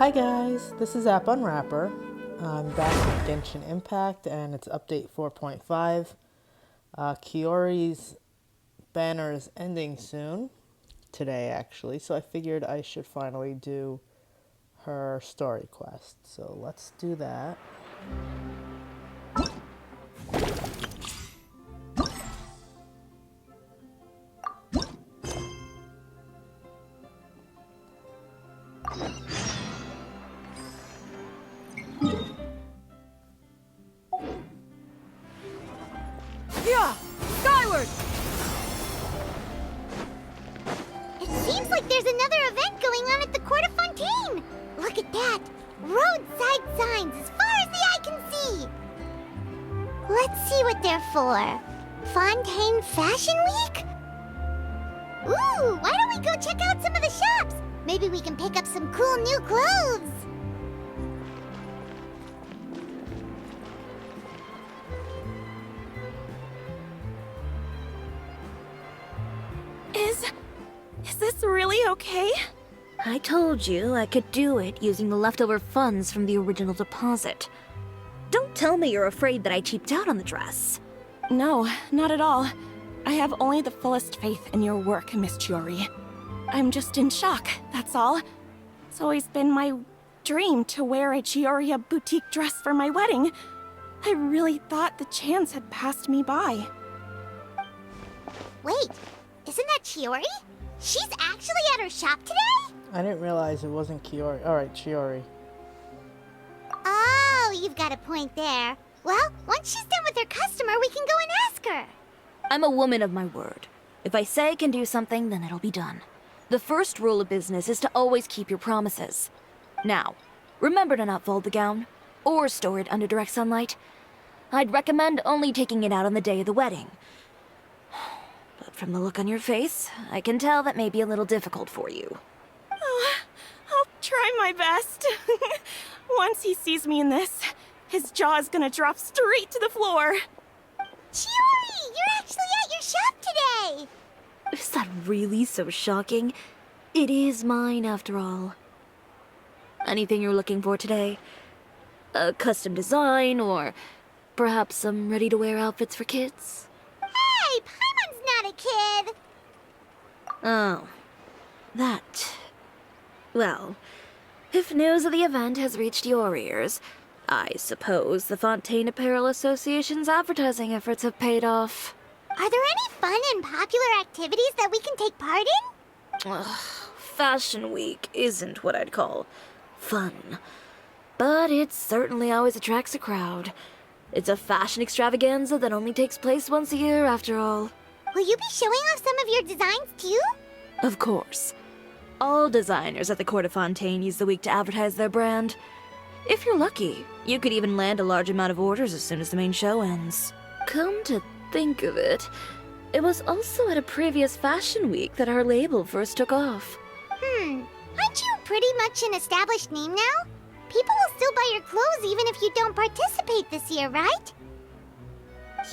Hi guys, this is App Unwrapper. I'm back with Genshin Impact and it's update 4.5. Chiori's banner is ending soon, today actually, so I figured I should finally do her story quest. So let's do that. Yeah! Skyward! It seems like there's another event going on at the Court of Fontaine! Look at that! Roadside signs as far as the eye can see! Let's see what they're for. Fontaine Fashion Week? Ooh, why don't we go check out some of the shops? Maybe we can pick up some cool new clothes! Is this really okay? I told you I could do it using the leftover funds from the original deposit. Don't tell me you're afraid that I cheaped out on the dress. No, not at all. I have only the fullest faith in your work, Miss Chiori. I'm just in shock, that's all. It's always been my dream to wear a Chioria boutique dress for my wedding. I really thought the chance had passed me by. Wait, isn't that Chiori? She's actually at her shop today? I didn't realize it wasn't Chiori. Alright, Chiori. Oh, you've got a point there. Well, once she's done with her customer, we can go and ask her. I'm a woman of my word. If I say I can do something, then it'll be done. The first rule of business is to always keep your promises. Now, remember to not fold the gown, or store it under direct sunlight. I'd recommend only taking it out on the day of the wedding. But from the look on your face, I can tell that may be a little difficult for you. Oh, I'll try my best. Once he sees me in this, his jaw is gonna drop straight to the floor. Chiori, you're actually at your shop today! Is that really so shocking? It is mine, after all. Anything you're looking for today? A custom design, or perhaps some ready-to-wear outfits for kids? Hey, Paimon's not a kid! Oh, that. Well, if news of the event has reached your ears, I suppose the Fontaine Apparel Association's advertising efforts have paid off. Are there any fun and popular activities that we can take part in? Ugh, Fashion Week isn't what I'd call fun. But it certainly always attracts a crowd. It's a fashion extravaganza that only takes place once a year, after all. Will you be showing off some of your designs too? Of course. All designers at the Court of Fontaine use the week to advertise their brand. If you're lucky, you could even land a large amount of orders as soon as the main show ends. Come to think of it, it was also at a previous fashion week that our label first took off. Aren't you pretty much an established name now? People will still buy your clothes even if you don't participate this year, right?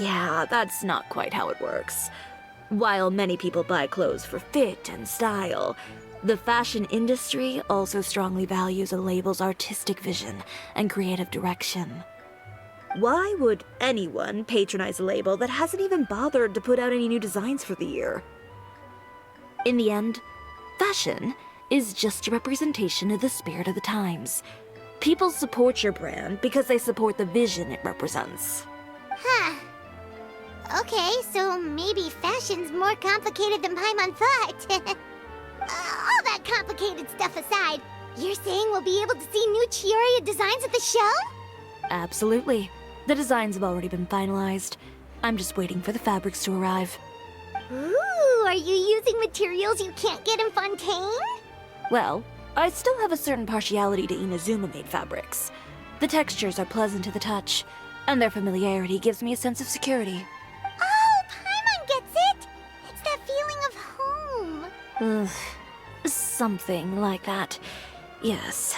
Yeah, that's not quite how it works. While many people buy clothes for fit and style, the fashion industry also strongly values a label's artistic vision and creative direction. Why would anyone patronize a label that hasn't even bothered to put out any new designs for the year? In the end, fashion is just a representation of the spirit of the times. People support your brand because they support the vision it represents. Huh. Okay, so maybe fashion's more complicated than Paimon thought. All that complicated stuff aside, you're saying we'll be able to see new Chioria designs at the show? Absolutely. The designs have already been finalized. I'm just waiting for the fabrics to arrive. Ooh, are you using materials you can't get in Fontaine? Well, I still have a certain partiality to Inazuma-made fabrics. The textures are pleasant to the touch, and their familiarity gives me a sense of security. Oh, Paimon gets it! It's that feeling of home. Ugh, something like that. Yes.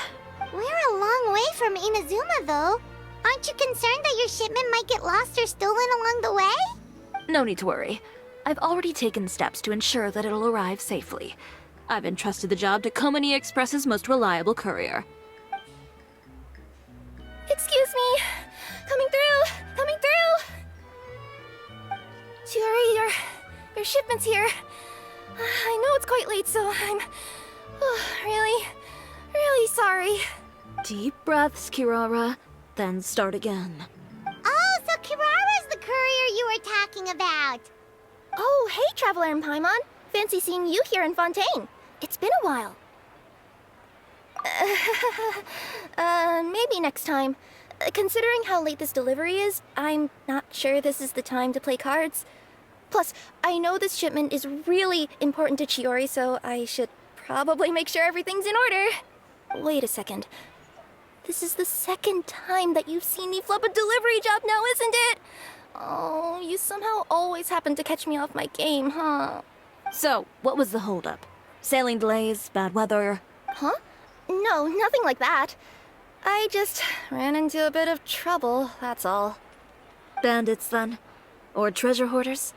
We're a long way from Inazuma, though. Aren't you concerned that your shipment might get lost or stolen along the way? No need to worry. I've already taken steps to ensure that it'll arrive safely. I've entrusted the job to Komani Express's most reliable courier. Chiori, your shipment's here. I know it's quite late, so I'm really, really sorry. Deep breaths, Kirara, then start again. Oh, so Kirara's the courier you were talking about. Oh, hey, Traveler and Paimon. Fancy seeing you here in Fontaine. It's been a while. Maybe next time. Considering how late this delivery is, I'm not sure this is the time to play cards. Plus, I know this shipment is really important to Chiori, so I should probably make sure everything's in order. Wait a second. This is the second time that you've seen me flub a delivery job now, isn't it? Oh, you somehow always happen to catch me off my game, huh? So, what was the holdup? Sailing delays, bad weather? Huh? No, nothing like that. I just ran into a bit of trouble, that's all. Bandits, then? Or treasure hoarders?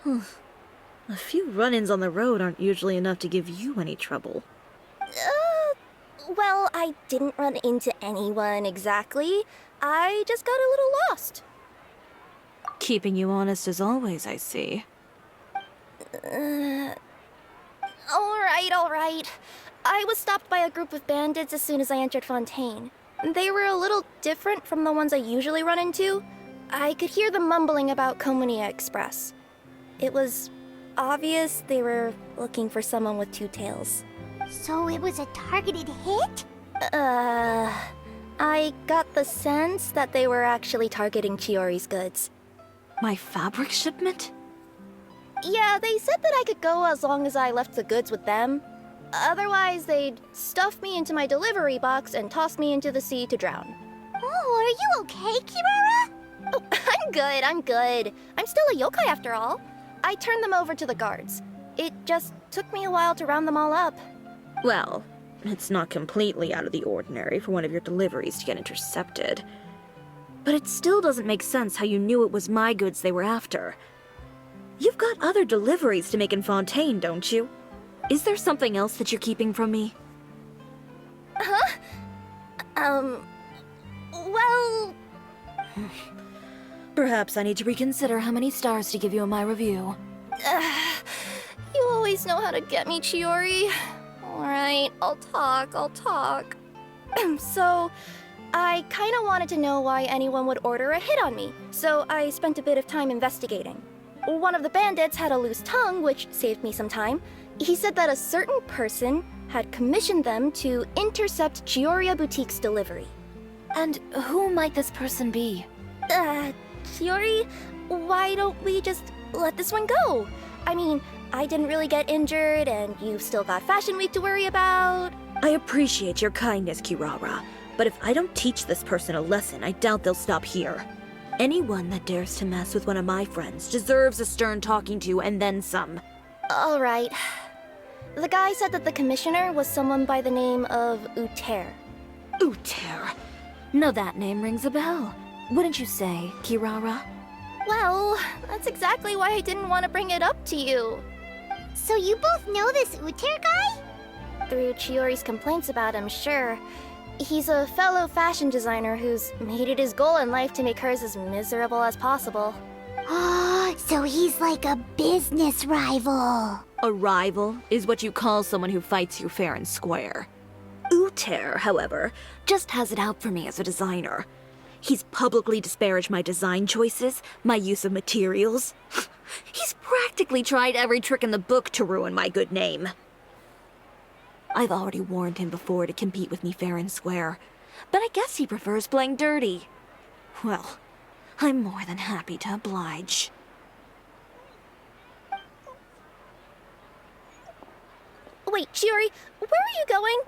A few run-ins on the road aren't usually enough to give you any trouble. Well, I didn't run into anyone exactly. I just got a little lost. Keeping you honest as always, I see. All right. I was stopped by a group of bandits as soon as I entered Fontaine. They were a little different from the ones I usually run into. I could hear them mumbling about Komunia Express. It was obvious they were looking for someone with two tails. So it was a targeted hit? I got the sense that they were actually targeting Chiori's goods. My fabric shipment? Yeah, they said that I could go as long as I left the goods with them. Otherwise, they'd stuff me into my delivery box and toss me into the sea to drown. Oh, are you okay, Kirara? Oh, I'm good. I'm still a yokai after all. I turned them over to the guards. It just took me a while to round them all up. Well, it's not completely out of the ordinary for one of your deliveries to get intercepted. But it still doesn't make sense how you knew it was my goods they were after. You've got other deliveries to make in Fontaine, don't you? Is there something else that you're keeping from me? Well... Perhaps I need to reconsider how many stars to give you in my review. You always know how to get me, Chiori. Alright, I'll talk. So, I kinda wanted to know why anyone would order a hit on me, so I spent a bit of time investigating. One of the bandits had a loose tongue, which saved me some time. He said that a certain person had commissioned them to intercept Chioria Boutique's delivery. And who might this person be? Chiori, why don't we just let this one go? I mean, I didn't really get injured, and you've still got Fashion Week to worry about. I appreciate your kindness, Kirara, but if I don't teach this person a lesson, I doubt they'll stop here. Anyone that dares to mess with one of my friends deserves a stern talking to and then some. Alright. The guy said that the commissioner was someone by the name of Uter. Uter. Now that name rings a bell. Wouldn't you say, Kirara? Well, that's exactly why I didn't want to bring it up to you. So you both know this Uter guy? Through Chiori's complaints about him, sure. He's a fellow fashion designer who's made it his goal in life to make hers as miserable as possible. Oh, so he's like a business rival. A rival is what you call someone who fights you fair and square. Uter, however, just has it out for me as a designer. He's publicly disparaged my design choices, my use of materials. He's practically tried every trick in the book to ruin my good name. I've already warned him before to compete with me fair and square, but I guess he prefers playing dirty. Well, I'm more than happy to oblige. Wait, Chiori, where are you going?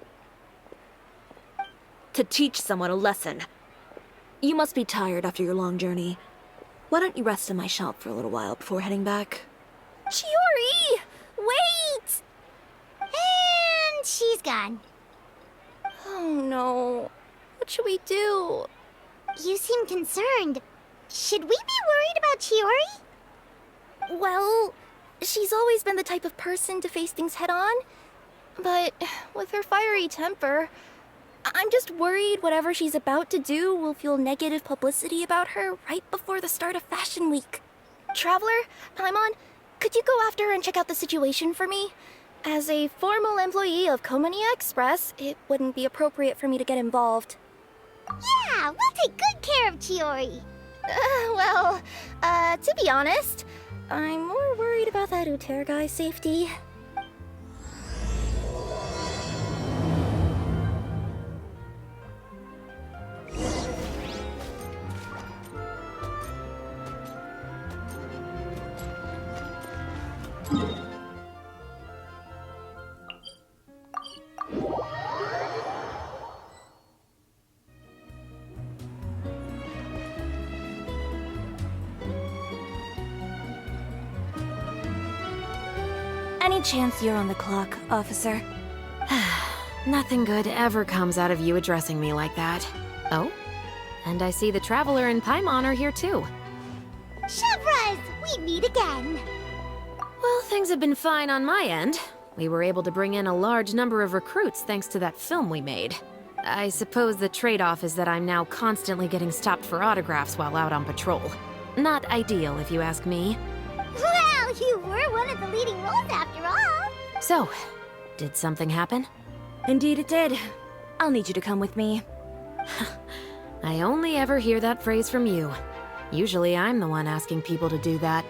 To teach someone a lesson. You must be tired after your long journey. Why don't you rest in my shop for a little while before heading back? Chiori! Wait! And she's gone. Oh no. What should we do? You seem concerned. Should we be worried about Chiori? Well, she's always been the type of person to face things head on. But with her fiery temper, I'm just worried whatever she's about to do will feel negative publicity about her right before the start of Fashion Week. Traveler, Paimon, could you go after and check out the situation for me? As a formal employee of Komonia Express, it wouldn't be appropriate for me to get involved. Yeah, we'll take good care of Chiori. To be honest, I'm more worried about that Uter guy's safety. Any chance you're on the clock, officer? Nothing good ever comes out of you addressing me like that. Oh? And I see the Traveler and Paimon are here too. Chevraz, we meet again. Well, things have been fine on my end. We were able to bring in a large number of recruits thanks to that film we made. I suppose the trade-off is that I'm now constantly getting stopped for autographs while out on patrol. Not ideal, if you ask me. Well, you were one of the leading roles after all. So, did something happen? Indeed it did. I'll need you to come with me. I only ever hear that phrase from you. Usually I'm the one asking people to do that.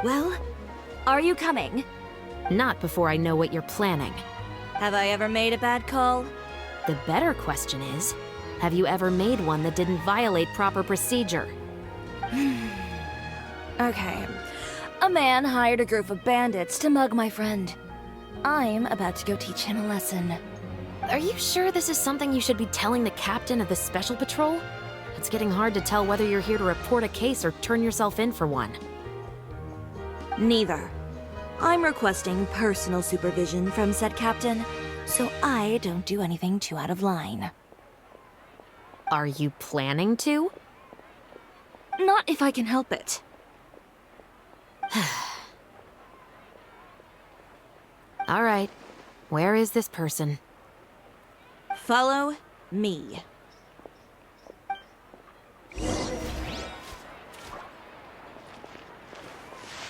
Well, are you coming? Not before I know what you're planning. Have I ever made a bad call? The better question is, have you ever made one that didn't violate proper procedure? Okay. A man hired a group of bandits to mug my friend. I'm about to go teach him a lesson. Are you sure this is something you should be telling the captain of the Special Patrol? It's getting hard to tell whether you're here to report a case or turn yourself in for one. Neither. I'm requesting personal supervision from said captain, so I don't do anything too out of line. Are you planning to? Not if I can help it. All right. Where is this person? Follow me.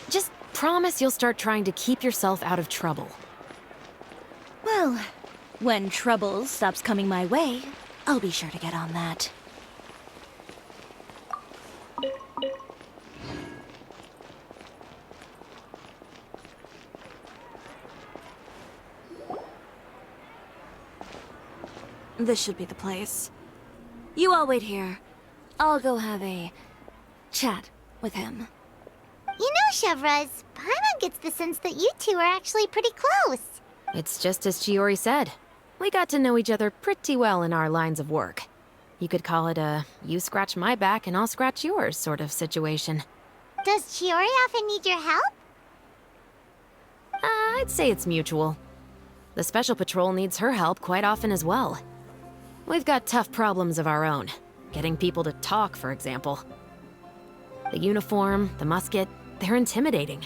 Just promise you'll start trying to keep yourself out of trouble. Well, when trouble stops coming my way, I'll be sure to get on that. This should be the place. You all wait here. I'll go have a chat with him. You know, Chevraz, Paimon gets the sense that you two are actually pretty close. It's just as Chiori said. We got to know each other pretty well in our lines of work. You could call it a you scratch my back and I'll scratch yours sort of situation. Does Chiori often need your help? I'd say it's mutual. The Special Patrol needs her help quite often as well. We've got tough problems of our own. Getting people to talk, for example. The uniform, the musket, they're intimidating.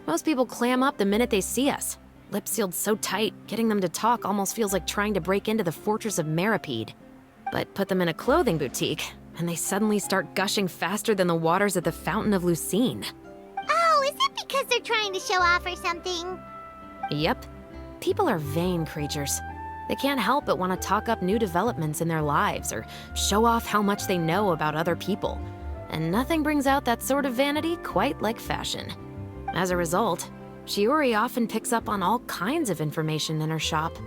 Most people clam up the minute they see us. Lips sealed so tight, getting them to talk almost feels like trying to break into the fortress of Meripede. But put them in a clothing boutique, and they suddenly start gushing faster than the waters at the Fountain of Lucine. Oh, is it because they're trying to show off or something? Yep. People are vain creatures. They can't help but want to talk up new developments in their lives or show off how much they know about other people. And nothing brings out that sort of vanity quite like fashion. As a result, Chiori often picks up on all kinds of information in her shop.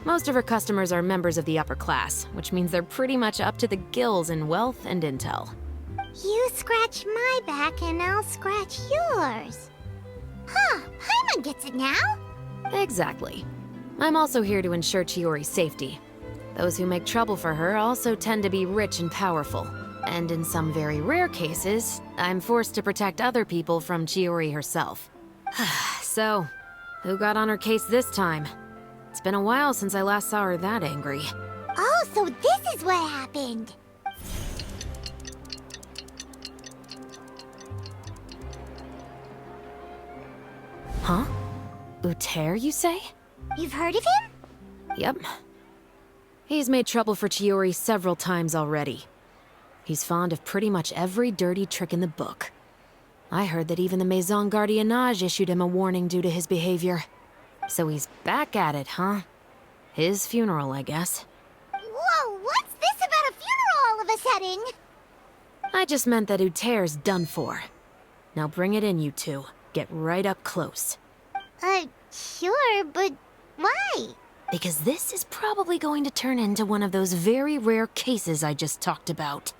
Most of her customers are members of the upper class, which means they're pretty much up to the gills in wealth and intel. You scratch my back and I'll scratch yours. Huh, Paimon gets it now. Exactly. I'm also here to ensure Chiori's safety. Those who make trouble for her also tend to be rich and powerful. And in some very rare cases, I'm forced to protect other people from Chiori herself. So, who got on her case this time? It's been a while since I last saw her that angry. Oh, so this is what happened. Huh? Uter, you say? You've heard of him? Yep. He's made trouble for Chiori several times already. He's fond of pretty much every dirty trick in the book. I heard that even the Maison Gardiennage issued him a warning due to his behavior. So he's back at it, huh? His funeral, I guess. Whoa, what's this about a funeral all of a sudden? I just meant that Uter's done for. Now bring it in, you two. Get right up close. Sure, but why? Because this is probably going to turn into one of those very rare cases I just talked about.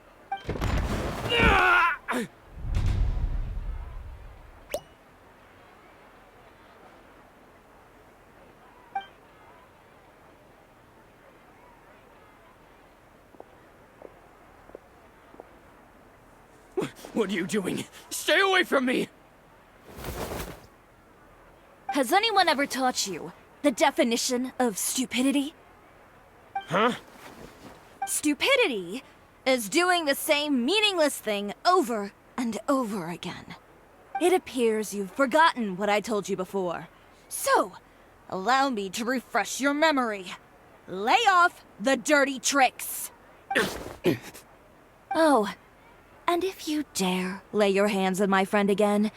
What are you doing? Stay away from me! Has anyone ever taught you the definition of stupidity? Huh? Stupidity is doing the same meaningless thing over and over again. It appears you've forgotten what I told you before. So, allow me to refresh your memory. Lay off the dirty tricks. Oh, and if you dare lay your hands on my friend again,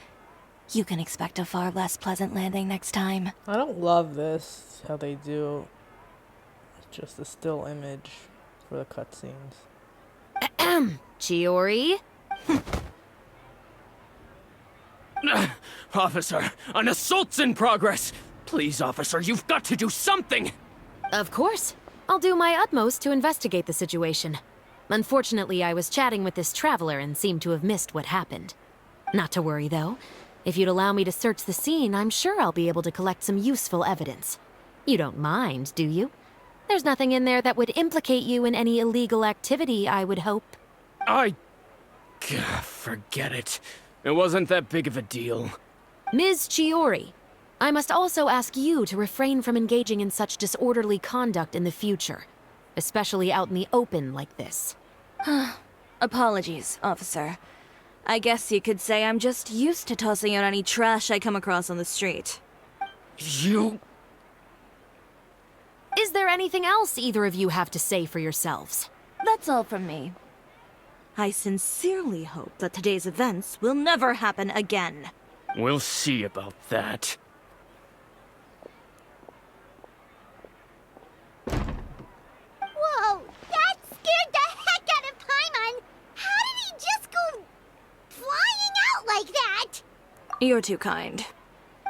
you can expect a far less pleasant landing next time. I don't love this, how they do just a still image for the cutscenes. Chiori? Officer, an assault's in progress! Please, officer, you've got to do something! Of course. I'll do my utmost to investigate the situation. Unfortunately, I was chatting with this traveler and seemed to have missed what happened. Not to worry, though. If you'd allow me to search the scene, I'm sure I'll be able to collect some useful evidence. You don't mind, do you? There's nothing in there that would implicate you in any illegal activity, I would hope. Forget it. It wasn't that big of a deal. Ms. Chiori, I must also ask you to refrain from engaging in such disorderly conduct in the future, especially out in the open like this. Apologies, officer. I guess you could say I'm just used to tossing out any trash I come across on the street. You... Is there anything else either of you have to say for yourselves? That's all from me. I sincerely hope that today's events will never happen again. We'll see about that. Whoa, that scared the heck out of Paimon! How did he just go flying out like that? You're too kind.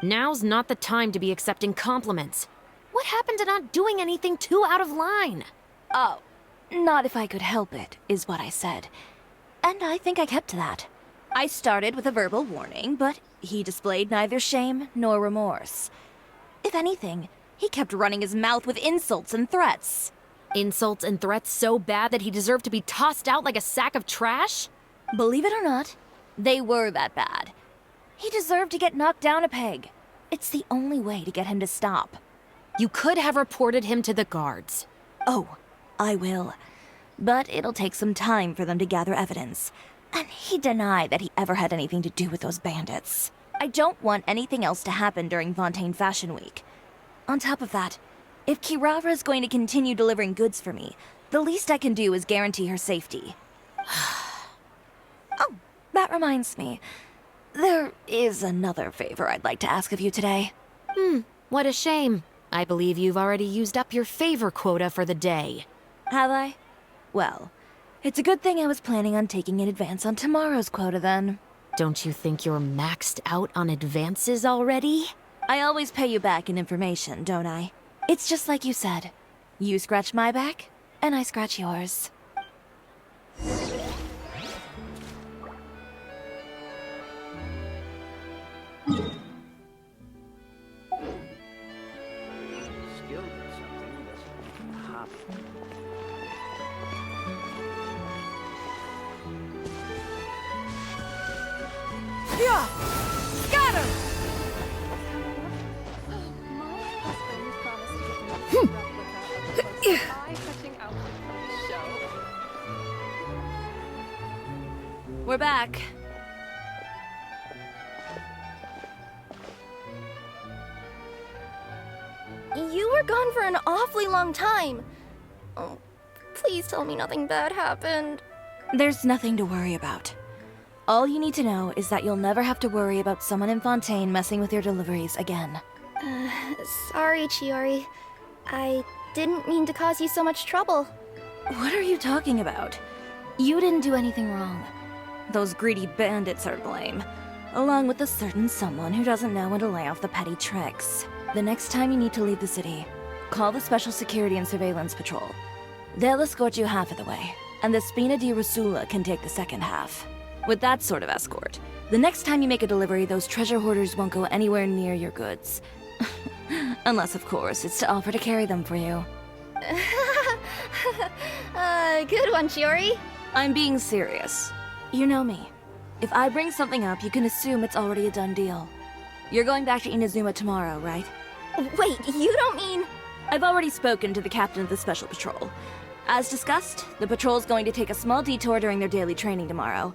Now's not the time to be accepting compliments. What happened to not doing anything too out of line? Oh, not if I could help it, is what I said. And I think I kept to that. I started with a verbal warning, but he displayed neither shame nor remorse. If anything, he kept running his mouth with insults and threats. Insults and threats so bad that he deserved to be tossed out like a sack of trash? Believe it or not, they were that bad. He deserved to get knocked down a peg. It's the only way to get him to stop. You could have reported him to the guards. Oh, I will. But it'll take some time for them to gather evidence. And he denied that he ever had anything to do with those bandits. I don't want anything else to happen during Fontaine Fashion Week. On top of that, if Kirara is going to continue delivering goods for me, the least I can do is guarantee her safety. Oh, that reminds me. There is another favor I'd like to ask of you today. What a shame. I believe you've already used up your favor quota for the day. Have I? Well, it's a good thing I was planning on taking an advance on tomorrow's quota then. Don't you think you're maxed out on advances already? I always pay you back in information, don't I? It's just like you said. You scratch my back, and I scratch yours. Skilled at something that's a hobby. Yeah! Scatter! My husband promised to get me a replica of the first eye-catching outfit for the show. We're back. You were gone for an awfully long time. Oh, please tell me nothing bad happened. There's nothing to worry about. All you need to know is that you'll never have to worry about someone in Fontaine messing with your deliveries again. Sorry, Chiori. I didn't mean to cause you so much trouble. What are you talking about? You didn't do anything wrong. Those greedy bandits are to blame, along with a certain someone who doesn't know when to lay off the petty tricks. The next time you need to leave the city, call the Special Security and Surveillance Patrol. They'll escort you half of the way, and the Spina di Rusula can take the second half. With that sort of escort, the next time you make a delivery, those treasure hoarders won't go anywhere near your goods. Unless, of course, it's to offer to carry them for you. Good one, Chiori. I'm being serious. You know me. If I bring something up, you can assume it's already a done deal. You're going back to Inazuma tomorrow, right? Wait, you don't mean... I've already spoken to the captain of the Special Patrol. As discussed, the patrol's going to take a small detour during their daily training tomorrow.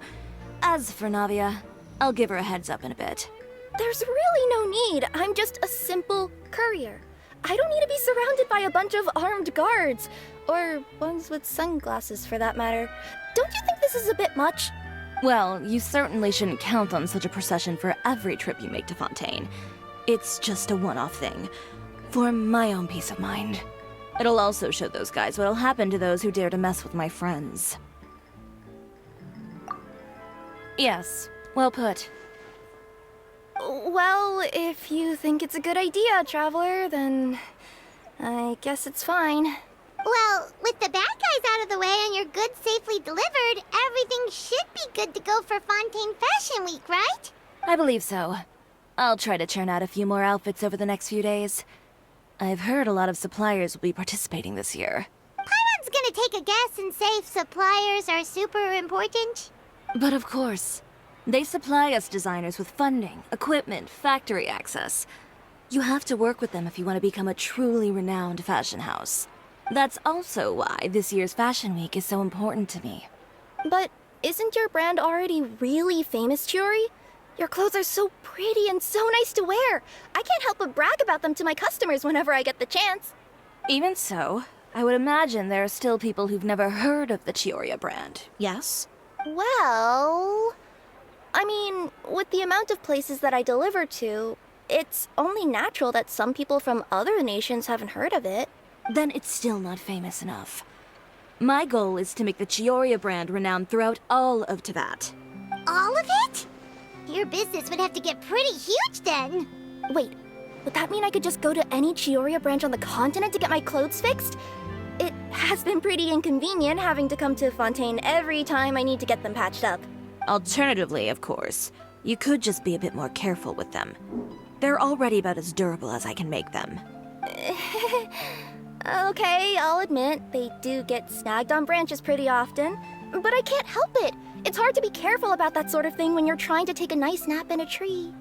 As for Navia, I'll give her a heads up in a bit. There's really no need. I'm just a simple courier. I don't need to be surrounded by a bunch of armed guards. Or ones with sunglasses, for that matter. Don't you think this is a bit much? Well, you certainly shouldn't count on such a procession for every trip you make to Fontaine. It's just a one-off thing. For my own peace of mind. It'll also show those guys what'll happen to those who dare to mess with my friends. Yes, well put. Well, if you think it's a good idea, Traveler, then I guess it's fine. Well, with the bad guys out of the way and your goods safely delivered, everything should be good to go for Fontaine Fashion Week, right? I believe so. I'll try to churn out a few more outfits over the next few days. I've heard a lot of suppliers will be participating this year. Paimon's gonna take a guess and say suppliers are super important. But of course, they supply us designers with funding, equipment, factory access. You have to work with them if you want to become a truly renowned fashion house. That's also why this year's Fashion Week is so important to me. But isn't your brand already really famous, Chiori? Your clothes are so pretty and so nice to wear. I can't help but brag about them to my customers whenever I get the chance. Even so, I would imagine there are still people who've never heard of the Cisoria brand, yes? Well... I mean, with the amount of places that I deliver to, it's only natural that some people from other nations haven't heard of it. Then it's still not famous enough. My goal is to make the Cisoria brand renowned throughout all of Teyvat. All of it? Your business would have to get pretty huge then. Wait, would that mean I could just go to any Cisoria branch on the continent to get my clothes fixed? It has been pretty inconvenient having to come to Fontaine every time I need to get them patched up. Alternatively, of course, you could just be a bit more careful with them. They're already about as durable as I can make them. Okay, I'll admit, they do get snagged on branches pretty often, but I can't help it. It's hard to be careful about that sort of thing when you're trying to take a nice nap in a tree.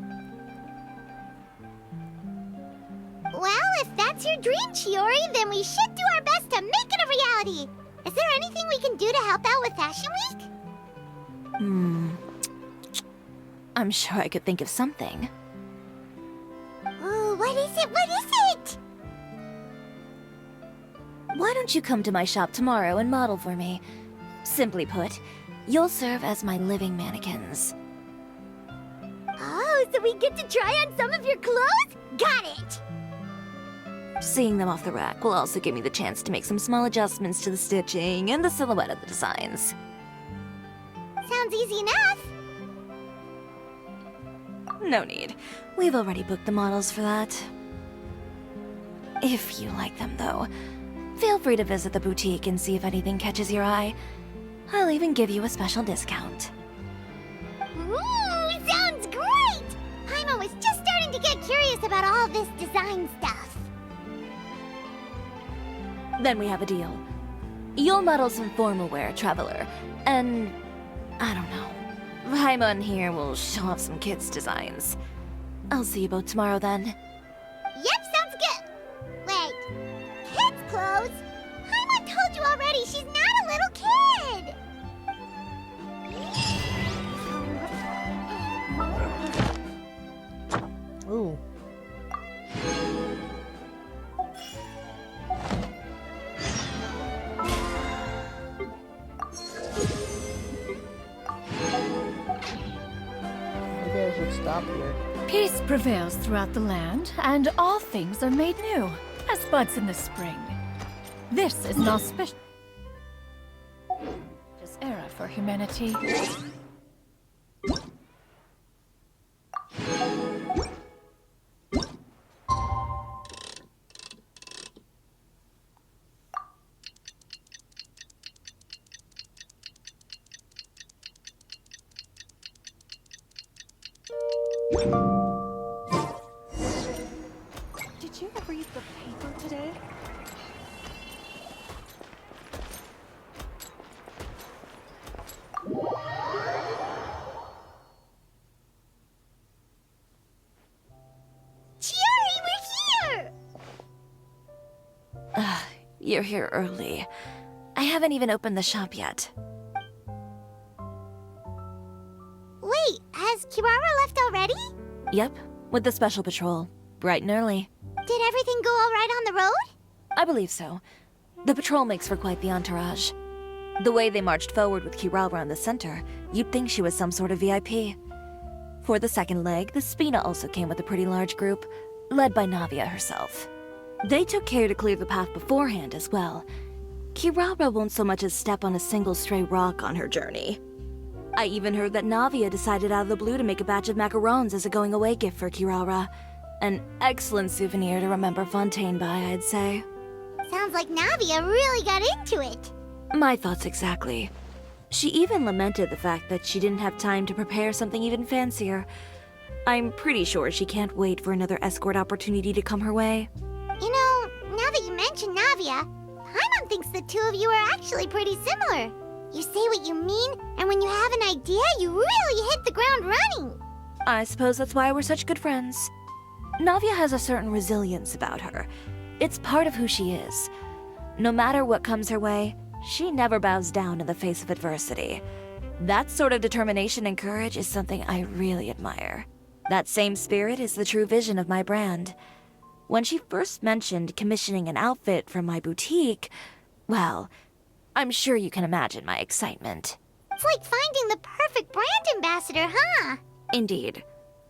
Well, if that's your dream, Chiori, then we should do our best to make it a reality. Is there anything we can do to help out with Fashion Week? I'm sure I could think of something. Oh, what is it? What is it? Why don't you come to my shop tomorrow and model for me? Simply put, you'll serve as my living mannequins. Oh, so we get to try on some of your clothes? Got it! Seeing them off the rack will also give me the chance to make some small adjustments to the stitching and the silhouette of the designs. Sounds easy enough. No need. We've already booked the models for that. If you like them, though, feel free to visit the boutique and see if anything catches your eye. I'll even give you a special discount. Ooh, sounds great! Paimon was just starting to get curious about all this design stuff. Then we have a deal. You'll model some formal wear, Traveler, and... I don't know. Paimon here will show off some kids' designs. I'll see you both tomorrow then. Yep, sounds good. Wait, kids' clothes? Paimon told you already she's not a little kid. Ooh. stop here. Peace prevails throughout the land, and all things are made new, as buds in the spring. This is an auspicious era for humanity. Did you read the paper today? Chiori, we're here! You're here early. I haven't even opened the shop yet. Wait, has Kirara left already? Yep, with the special patrol. Bright and early. Did everything go all right on the road? I believe so. The patrol makes for quite the entourage. The way they marched forward with Kirara in the center, you'd think she was some sort of VIP. For the second leg, the Spina also came with a pretty large group, led by Navia herself. They took care to clear the path beforehand as well. Kirara won't so much as step on a single stray rock on her journey. I even heard that Navia decided out of the blue to make a batch of macarons as a going-away gift for Kirara. An excellent souvenir to remember Fontaine by, I'd say. Sounds like Navia really got into it. My thoughts exactly. She even lamented the fact that she didn't have time to prepare something even fancier. I'm pretty sure she can't wait for another escort opportunity to come her way. You know, now that you mention Navia, Paimon thinks the two of you are actually pretty similar. You say what you mean, and when you have an idea, you really hit the ground running. I suppose that's why we're such good friends. Navia has a certain resilience about her. It's part of who she is. No matter what comes her way, she never bows down in the face of adversity. That sort of determination and courage is something I really admire. That same spirit is the true vision of my brand. When she first mentioned commissioning an outfit from my boutique, well, I'm sure you can imagine my excitement. It's like finding the perfect brand ambassador, huh? Indeed.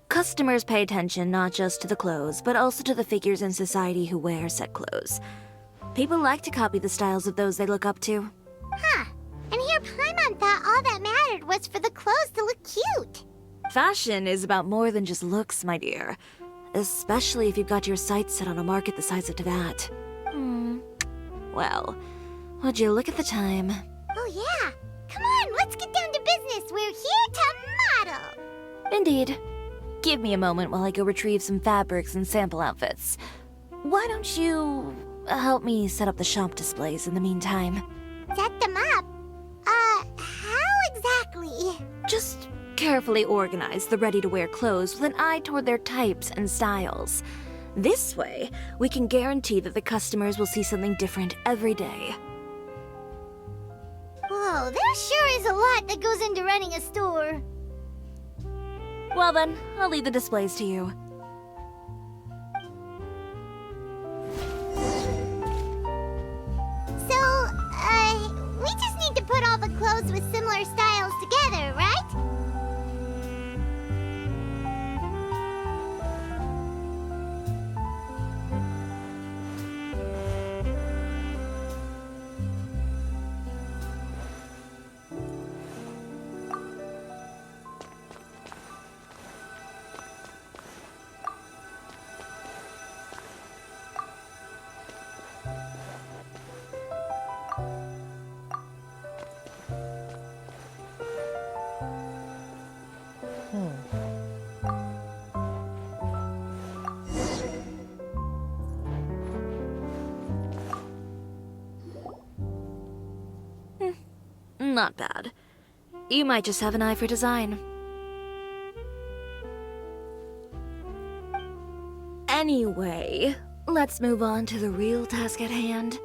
Customers pay attention not just to the clothes, but also to the figures in society who wear said clothes. People like to copy the styles of those they look up to. Huh. And here Paimon thought all that mattered was for the clothes to look cute. Fashion is about more than just looks, my dear. Especially if you've got your sights set on a market the size of Teyvat. Well, would you look at the time? Oh yeah. Come on, let's get down to business. We're here to model. Indeed. Give me a moment while I go retrieve some fabrics and sample outfits. Why don't you help me set up the shop displays in the meantime? Set them up? How exactly? Just carefully organize the ready-to-wear clothes with an eye toward their types and styles. This way, we can guarantee that the customers will see something different every day. Whoa, there sure is a lot that goes into running a store. Well then, I'll leave the displays to you. So, we just need to put all the clothes with similar styles together, right? Not bad. You might just have an eye for design. Anyway, let's move on to the real task at hand.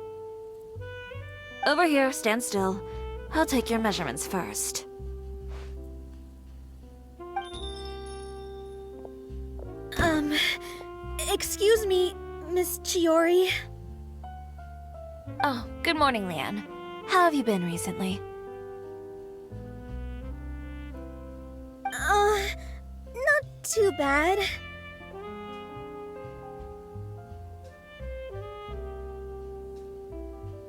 Over here, stand still. I'll take your measurements first. Excuse me, Miss Chiori. Oh, good morning, Leanne. How have you been recently? Not Too bad.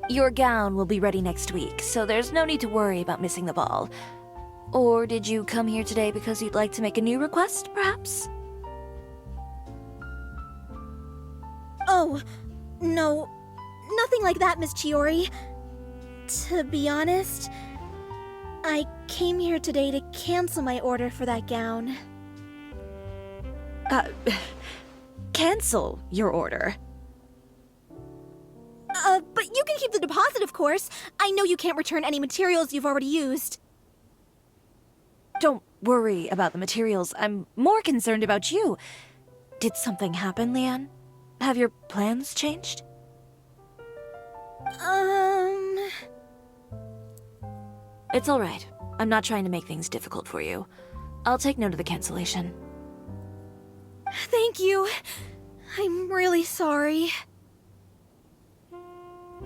Your gown will be ready next week, so there's no need to worry about missing the ball. Or did you come here today because you'd like to make a new request, perhaps? Oh, no. Nothing like that, Miss Chiori. To be honest, I came here today to cancel my order for that gown. Cancel your order. But you can keep the deposit, of course. I know you can't return any materials you've already used. Don't worry about the materials. I'm more concerned about you. Did something happen, Leanne? Have your plans changed? It's alright. I'm not trying to make things difficult for you. I'll take note of the cancellation. Thank you. I'm really sorry.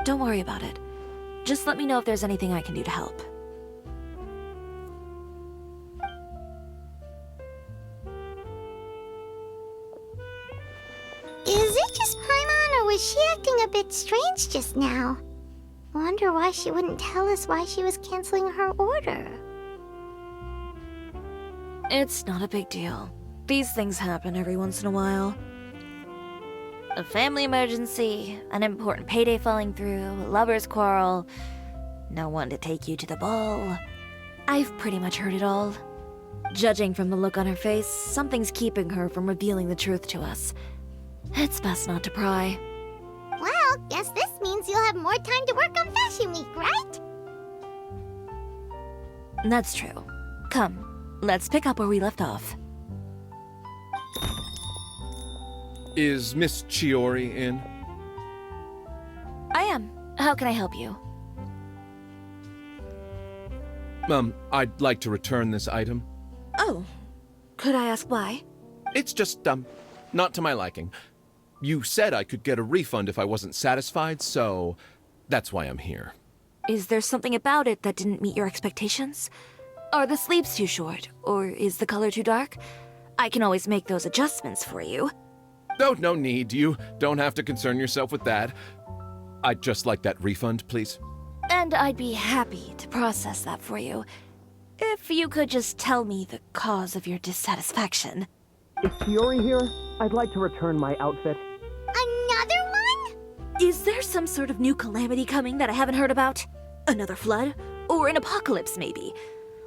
Don't worry about it. Just let me know if there's anything I can do to help. Is it just Paimon, or was she acting a bit strange just now? Wonder why she wouldn't tell us why she was canceling her order. It's not a big deal. These things happen every once in a while. A family emergency, an important payday falling through, a lover's quarrel, no one to take you to the ball. I've pretty much heard it all. Judging from the look on her face, something's keeping her from revealing the truth to us. It's best not to pry. Well, guess this means you'll have more time to work on Fashion Week, right? That's true. Come, let's pick up where we left off. Is Miss Chiori in? I am. How can I help you? I'd like to return this item. Oh. Could I ask why? It's just, not to my liking. You said I could get a refund if I wasn't satisfied, so that's why I'm here. Is there something about it that didn't meet your expectations? Are the sleeves too short? Or is the color too dark? I can always make those adjustments for you. Oh, no need. You don't have to concern yourself with that. I'd just like that refund, please. And I'd be happy to process that for you. If you could just tell me the cause of your dissatisfaction. Is Chiori here? I'd like to return my outfit. Another one? Is there some sort of new calamity coming that I haven't heard about? Another flood? Or an apocalypse, maybe?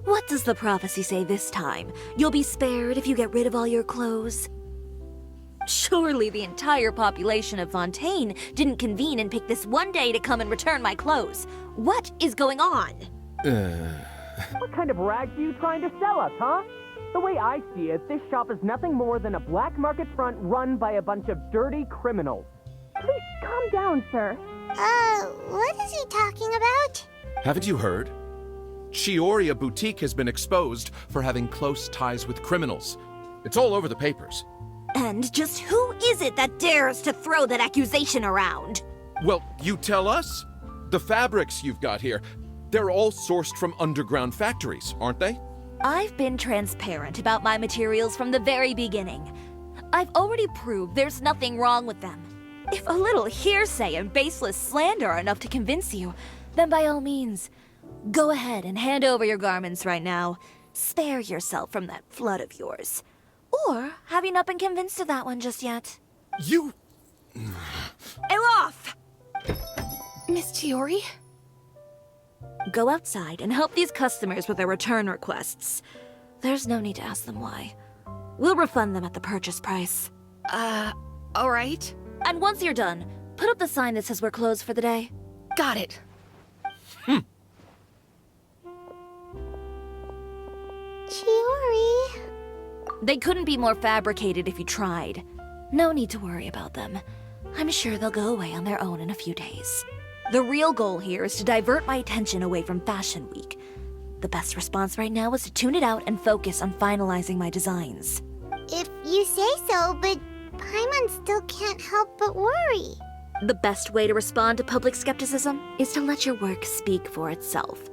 What does the prophecy say this time? You'll be spared if you get rid of all your clothes? Surely the entire population of Fontaine didn't convene and pick this one day to come and return my clothes. What is going on? What kind of rags are you trying to sell us, huh? The way I see it, this shop is nothing more than a black market front run by a bunch of dirty criminals. Please calm down, sir. What is he talking about? Haven't you heard? Chiori Boutique has been exposed for having close ties with criminals. It's all over the papers. And just who is it that dares to throw that accusation around? Well, you tell us. The fabrics you've got here, they're all sourced from underground factories, aren't they? I've been transparent about my materials from the very beginning. I've already proved there's nothing wrong with them. If a little hearsay and baseless slander are enough to convince you, then by all means, go ahead and hand over your garments right now. Spare yourself from that flood of yours. Or have you not been convinced of that one just yet? You... Elof! Miss Chiori? Go outside and help these customers with their return requests. There's no need to ask them why. We'll refund them at the purchase price. Alright. And once you're done, put up the sign that says we're closed for the day. Got it. Chiori. They couldn't be more fabricated if you tried. No need to worry about them. I'm sure they'll go away on their own in a few days. The real goal here is to divert my attention away from Fashion Week. The best response right now is to tune it out and focus on finalizing my designs. If you say so, but Paimon still can't help but worry. The best way to respond to public skepticism is to let your work speak for itself.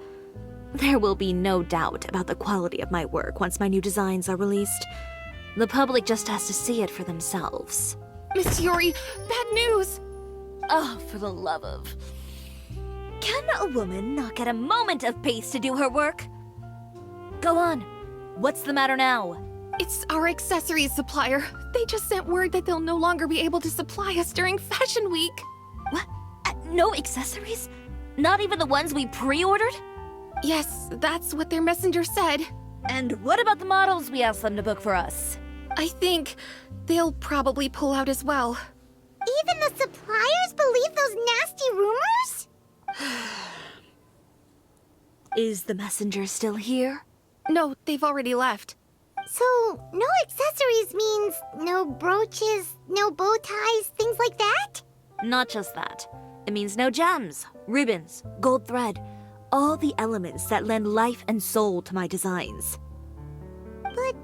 There will be no doubt about the quality of my work once my new designs are released. The public just has to see it for themselves. Miss Chiori, bad news! Oh, for the love of... Can a woman not get a moment of peace to do her work? Go on. What's the matter now? It's our accessories supplier. They just sent word that they'll no longer be able to supply us during Fashion Week. What? No accessories? Not even the ones we pre-ordered? Yes, that's what their messenger said. And what about the models we asked them to book for us? I think they'll probably pull out as well. Even the suppliers believe those nasty rumors? Is the messenger still here? No, they've already left. So, no accessories means no brooches, no bow ties, things like that? Not just that. It means no gems, ribbons, gold thread, all the elements that lend life and soul to my designs. But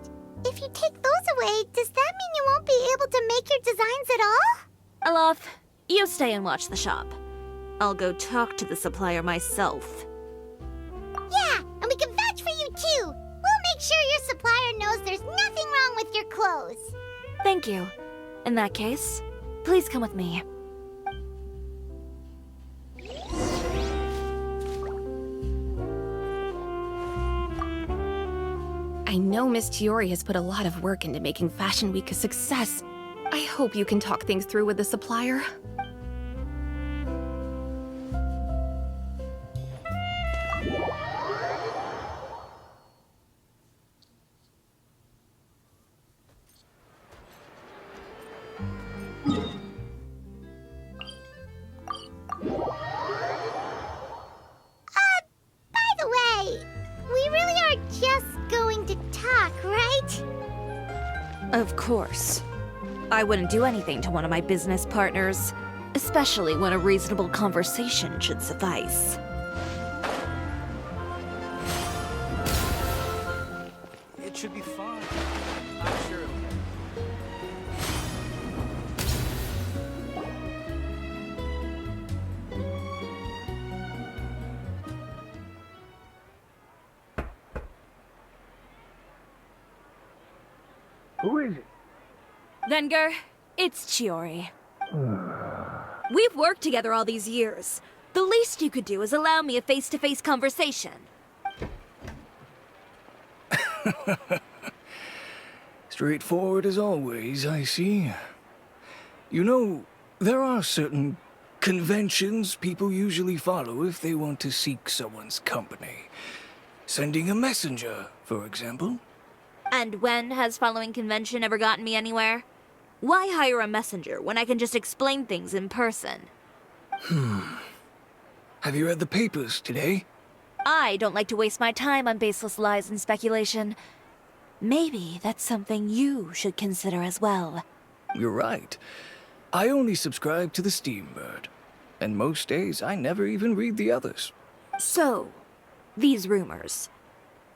if you take those away, does that mean you won't be able to make your designs at all? Alof, you stay and watch the shop. I'll go talk to the supplier myself. Yeah, and we can vouch for you too. We'll make sure your supplier knows there's nothing wrong with your clothes. Thank you. In that case, please come with me. I know Miss Chiori has put a lot of work into making Fashion Week a success. I hope you can talk things through with the supplier. By the way, we really are just going to talk, right? Of course. I wouldn't do anything to one of my business partners, especially when a reasonable conversation should suffice. It should be fine. I'm sure it'll get. Who is it? Venger, it's Chiori. We've worked together all these years. The least you could do is allow me a face-to-face conversation. Straightforward as always, I see. You know, there are certain conventions people usually follow if they want to seek someone's company. Sending a messenger, for example. And when has following convention ever gotten me anywhere? Why hire a messenger when I can just explain things in person? Have you read the papers today? I don't like to waste my time on baseless lies and speculation. Maybe that's something you should consider as well. You're right. I only subscribe to the Steambird. And most days I never even read the others. So, these rumors.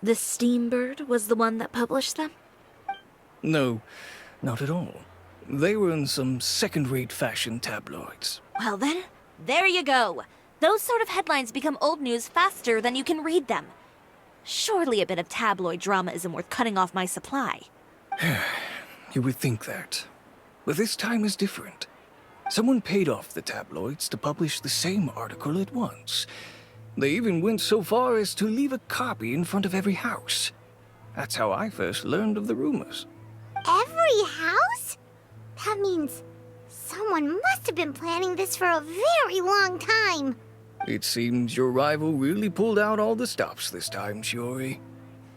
The Steambird was the one that published them? No, not at all. They were in some second-rate fashion tabloids. Well then, there you go. Those sort of headlines become old news faster than you can read them. Surely a bit of tabloid drama isn't worth cutting off my supply. You would think that. But this time is different. Someone paid off the tabloids to publish the same article at once. They even went so far as to leave a copy in front of every house. That's how I first learned of the rumors. Every house? That means someone must have been planning this for a very long time. It seems your rival really pulled out all the stops this time, Chiori.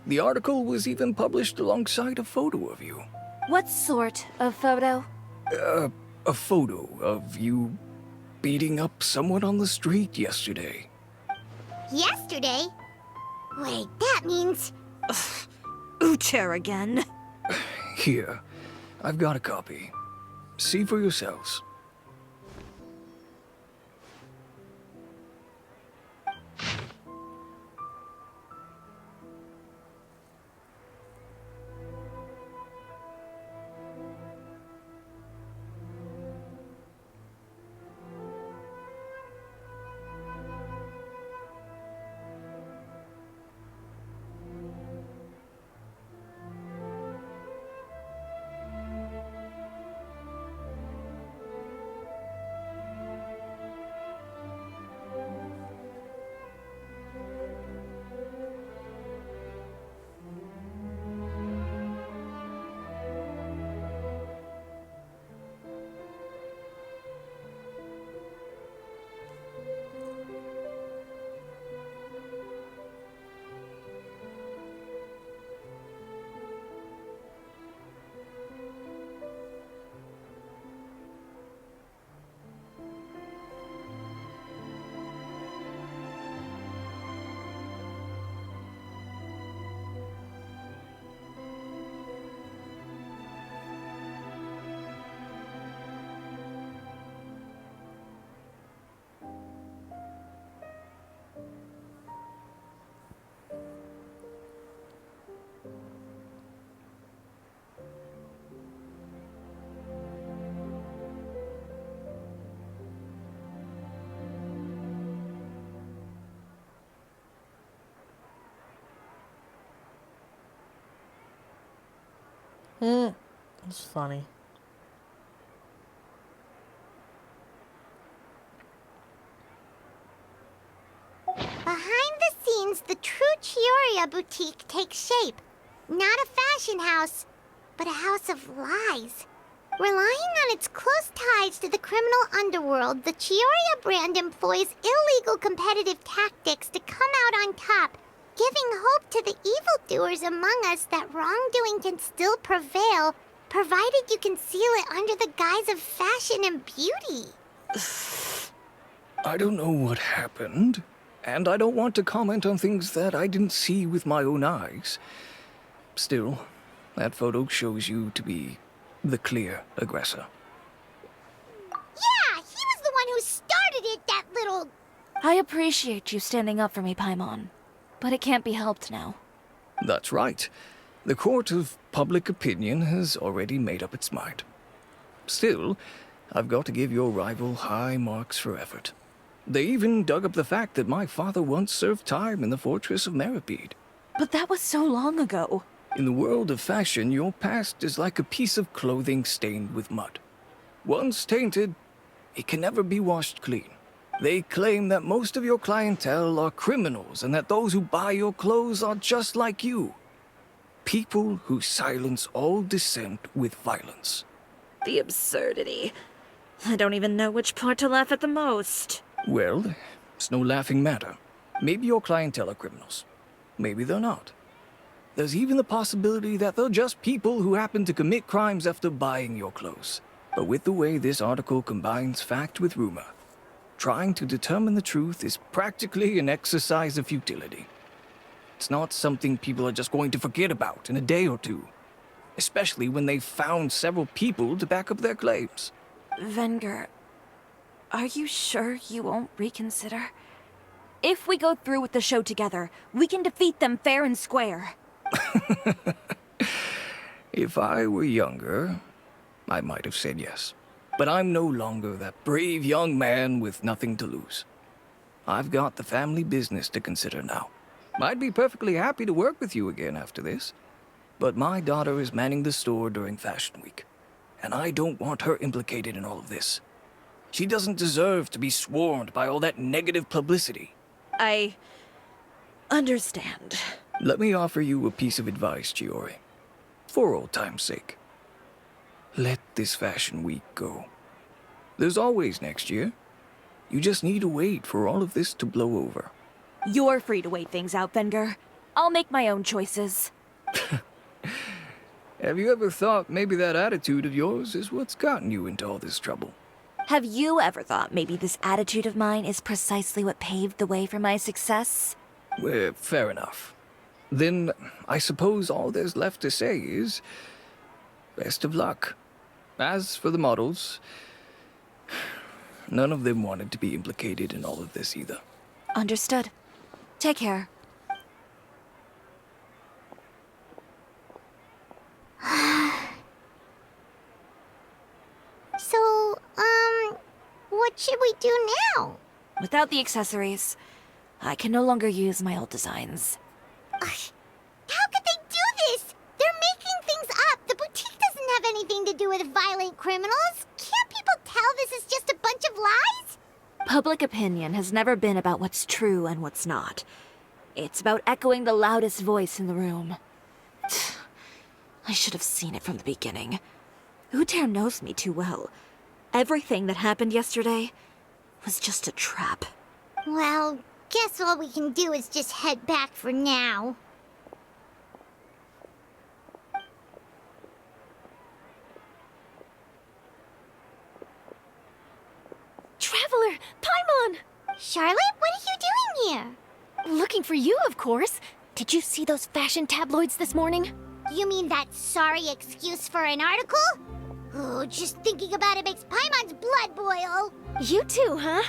The article was even published alongside a photo of you. What sort of photo? A photo of you beating up someone on the street yesterday. Yesterday? Wait, that means... Ucher again. Here, I've got a copy. See for yourselves. It's funny. Behind the scenes, the true Chioria boutique takes shape. Not a fashion house, but a house of lies. Relying on its close ties to the criminal underworld, the Chioria brand employs illegal competitive tactics to come out on top, giving hope to the evildoers among us that wrongdoing can still prevail, provided you conceal it under the guise of fashion and beauty. I don't know what happened, and I don't want to comment on things that I didn't see with my own eyes. Still, that photo shows you to be the clear aggressor. Yeah, he was the one who started it, that little... I appreciate you standing up for me, Paimon. But it can't be helped now. That's right. The court of public opinion has already made up its mind. Still, I've got to give your rival high marks for effort. They even dug up the fact that my father once served time in the fortress of Meripede. But that was so long ago. In the world of fashion, your past is like a piece of clothing stained with mud. Once tainted, it can never be washed clean. They claim that most of your clientele are criminals and that those who buy your clothes are just like you. People who silence all dissent with violence. The absurdity. I don't even know which part to laugh at the most. Well, it's no laughing matter. Maybe your clientele are criminals. Maybe they're not. There's even the possibility that they're just people who happen to commit crimes after buying your clothes. But with the way this article combines fact with rumor, trying to determine the truth is practically an exercise of futility. It's not something people are just going to forget about in a day or two, especially when they've found several people to back up their claims. Venger, are you sure you won't reconsider? If we go through with the show together, we can defeat them fair and square. If I were younger, I might have said yes. But I'm no longer that brave young man with nothing to lose. I've got the family business to consider now. I'd be perfectly happy to work with you again after this. But my daughter is manning the store during Fashion Week, and I don't want her implicated in all of this. She doesn't deserve to be swarmed by all that negative publicity. I understand. Let me offer you a piece of advice, Chiori. For old time's sake. Let this Fashion Week go. There's always next year. You just need to wait for all of this to blow over. You're free to wait things out, Venger. I'll make my own choices. Have you ever thought maybe that attitude of yours is what's gotten you into all this trouble? Have you ever thought maybe this attitude of mine is precisely what paved the way for my success? Well, fair enough. Then I suppose all there's left to say is, best of luck. As for the models, none of them wanted to be implicated in all of this either. Understood. Take care. So, what should we do now? Without the accessories, I can no longer use my old designs. How could they do this? They're making things up. The boutique doesn't have anything to do with violent criminals. Can't people tell this is just a bunch of lies? Public opinion has never been about what's true and what's not. It's about echoing the loudest voice in the room. I should have seen it from the beginning. Uter knows me too well. Everything that happened yesterday was just a trap. Well, guess all we can do is just head back for now. Traveler! Paimon! Charlotte, what are you doing here? Looking for you, of course. Did you see those fashion tabloids this morning? You mean that sorry excuse for an article? Oh, just thinking about it makes Paimon's blood boil. You too, huh?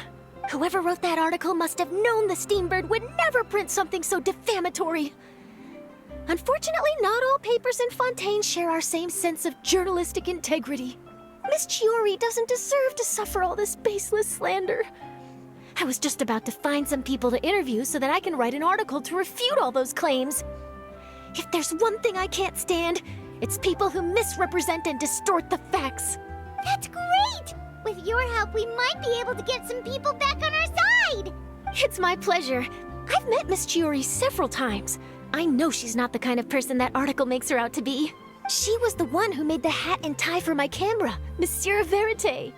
Whoever wrote that article must have known the Steambird would never print something so defamatory. Unfortunately, not all papers in Fontaine share our same sense of journalistic integrity. Miss Chiori doesn't deserve to suffer all this baseless slander. I was just about to find some people to interview so that I can write an article to refute all those claims. If there's one thing I can't stand, It's people who misrepresent and distort the facts. That's great! With your help, we might be able to get some people back on our side! It's my pleasure. I've met Miss Chiori several times. I know she's not the kind of person that article makes her out to be. She was the one who made the hat and tie for my camera, Monsieur Verite.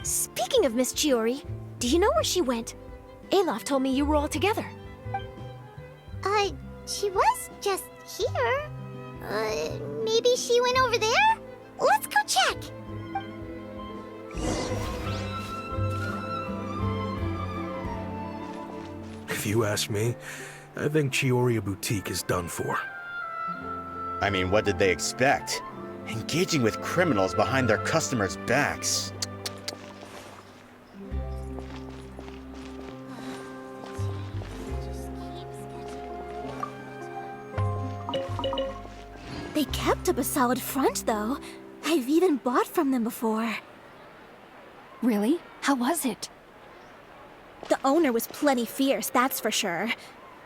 Speaking of Miss Chiori, do you know where she went? Alof told me you were all together. She was just here. Maybe she went over there? Let's go check! If you ask me, I think Cisoria Boutique is done for. I mean, what did they expect? Engaging with criminals behind their customers' backs. They kept up a solid front, though. I've even bought from them before. Really? How was it? The owner was plenty fierce, that's for sure.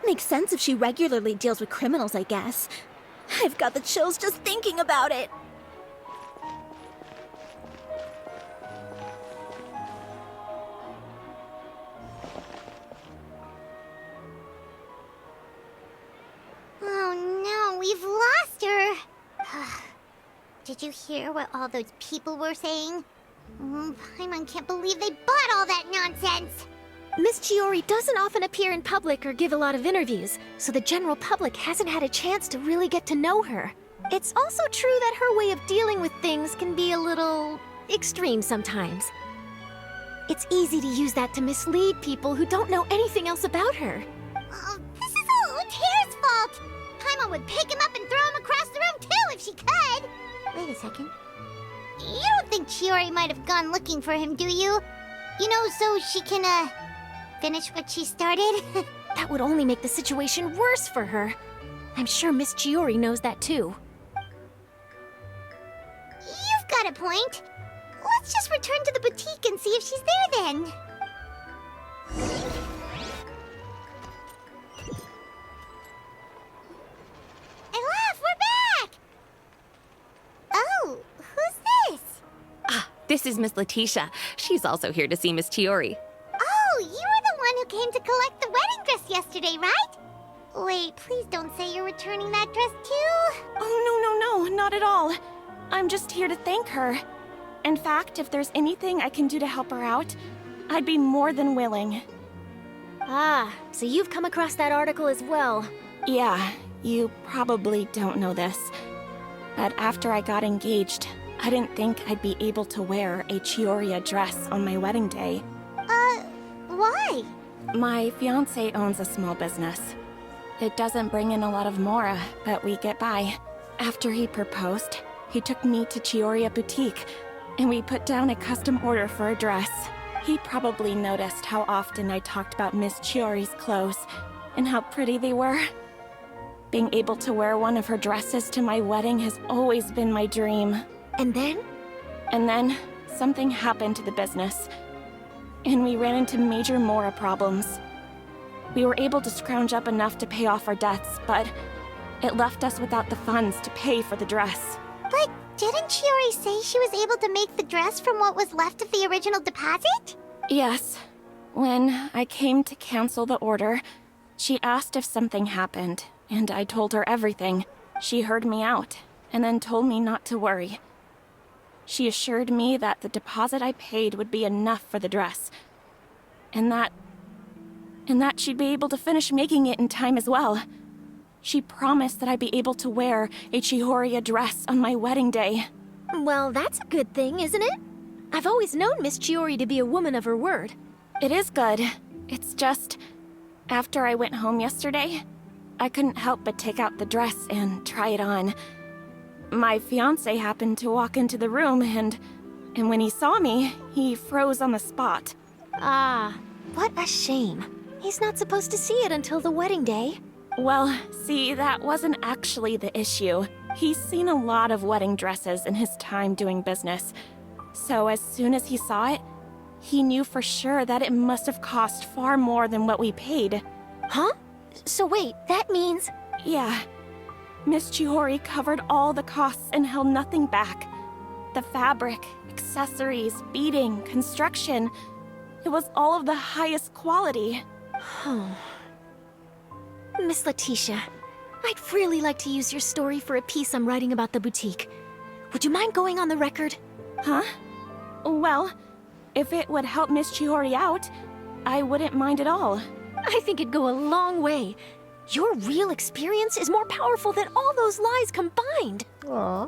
Makes sense if she regularly deals with criminals, I guess. I've got the chills just thinking about it. Oh no, we've lost her! Did you hear what all those people were saying? Paimon can't believe they bought all that nonsense! Miss Chiori doesn't often appear in public or give a lot of interviews, so the general public hasn't had a chance to really get to know her. It's also true that her way of dealing with things can be a little extreme sometimes. It's easy to use that to mislead people who don't know anything else about her. Oh, this is all Uter's fault! Paimon would pick him up and throw him across the room too if she could! Wait a second. You don't think Chiori might have gone looking for him, do you? You know, so she can, finish what she started? That would only make the situation worse for her. I'm sure Miss Chiori knows that too. You've got a point. Let's just return to the boutique and see if she's there then. Elaf, we're back! Oh, who's this? Ah, this is Miss Letitia. She's also here to see Miss Chiori. Oh, you were the one who came to collect the wedding dress yesterday, right? Wait, please don't say you're returning that dress too. Oh, no, not at all. I'm just here to thank her. In fact, if there's anything I can do to help her out, I'd be more than willing. Ah, so you've come across that article as well. Yeah, you probably don't know this, but after I got engaged, I didn't think I'd be able to wear a Chioria dress on my wedding day. Why? My fiancé owns a small business. It doesn't bring in a lot of mora, but we get by. After he proposed, he took me to Chioria Boutique, and we put down a custom order for a dress. He probably noticed how often I talked about Miss Chiori's clothes, and how pretty they were. Being able to wear one of her dresses to my wedding has always been my dream. And then? And then, something happened to the business, and we ran into major mora problems. We were able to scrounge up enough to pay off our debts, but it left us without the funds to pay for the dress. But didn't Chiori say she was able to make the dress from what was left of the original deposit? Yes. When I came to cancel the order, she asked if something happened, and I told her everything. She heard me out, and then told me not to worry. She assured me that the deposit I paid would be enough for the dress, and that she'd be able to finish making it in time as well. She promised that I'd be able to wear a Chihoria dress on my wedding day. Well, that's a good thing, isn't it? I've always known Miss Chiori to be a woman of her word. It is good. It's just, after I went home yesterday, I couldn't help but take out the dress and try it on. My fiancé happened to walk into the room, and when he saw me, he froze on the spot. Ah, what a shame. He's not supposed to see it until the wedding day. Well, see, that wasn't actually the issue. He's seen a lot of wedding dresses in his time doing business. So as soon as he saw it, he knew for sure that it must have cost far more than what we paid. Huh? So wait, that means... Yeah. Miss Chiori covered all the costs and held nothing back. The fabric, accessories, beading, construction. It was all of the highest quality. Miss Letitia, I'd really like to use your story for a piece I'm writing about the boutique. Would you mind going on the record? Huh? Well, if it would help Miss Chiori out, I wouldn't mind at all. I think it'd go a long way. Your real experience is more powerful than all those lies combined. Aw.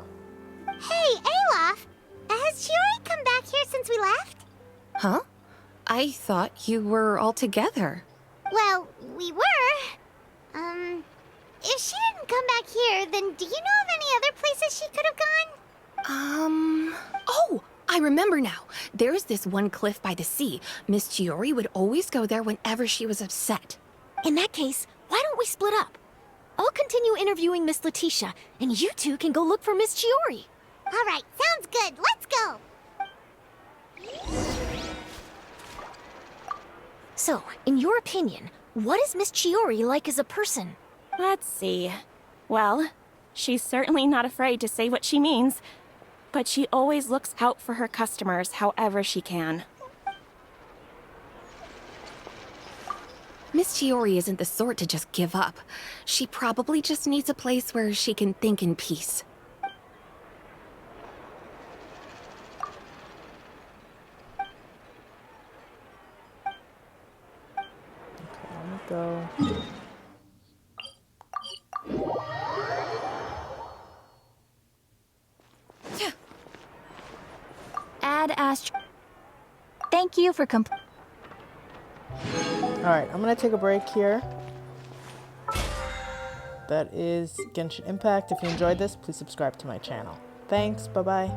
Hey, Olaf! Has Chiori come back here since we left? Huh? I thought you were all together. Well, we were. If she didn't come back here, then do you know of any other places she could have gone? Oh, I remember now. There's this one cliff by the sea. Miss Chiori would always go there whenever she was upset. In that case, why don't we split up? I'll continue interviewing Miss Letitia, and you two can go look for Miss Chiori. All right, sounds good. Let's go. So, in your opinion, what is Miss Chiori like as a person? Let's see. Well, she's certainly not afraid to say what she means, but she always looks out for her customers however she can. Miss Chiori isn't the sort to just give up. She probably just needs a place where she can think in peace. Go. Add Ast. Thank you for Alright, I'm gonna take a break here. That is Genshin Impact. If you enjoyed this, please subscribe to my channel. Thanks, bye-bye.